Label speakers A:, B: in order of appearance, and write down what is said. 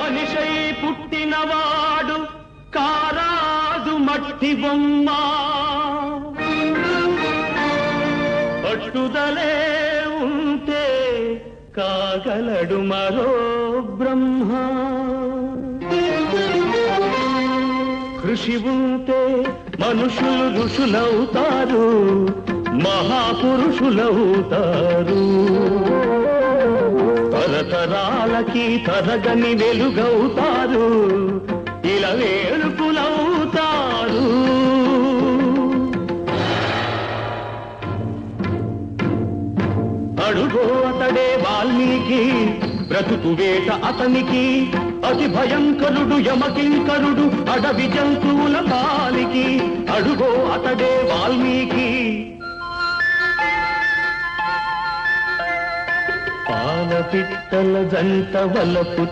A: మనిషై పుట్టినవాడు కారాదు మట్టి బొమ్మ పట్టుదలే ఉంటే కాగలడు మరో బ్రహ్మ కృషి ఉంటే మనుషులు ఋషులవుతారు మహాపురుషులవుతారు తరతరాలకి తరగని వెలుగవుతారు ఇలా వేడుకులవుతారు అడుగో అతడే వాల్మీకి బ్రతుకు వేట అతనికి అతి భయంకరుడు యమకింకరుడు అడవి జంతువుల పాలికి అడుగో అతడే వాల్మీకి పాల పిట్టల జంట వలపు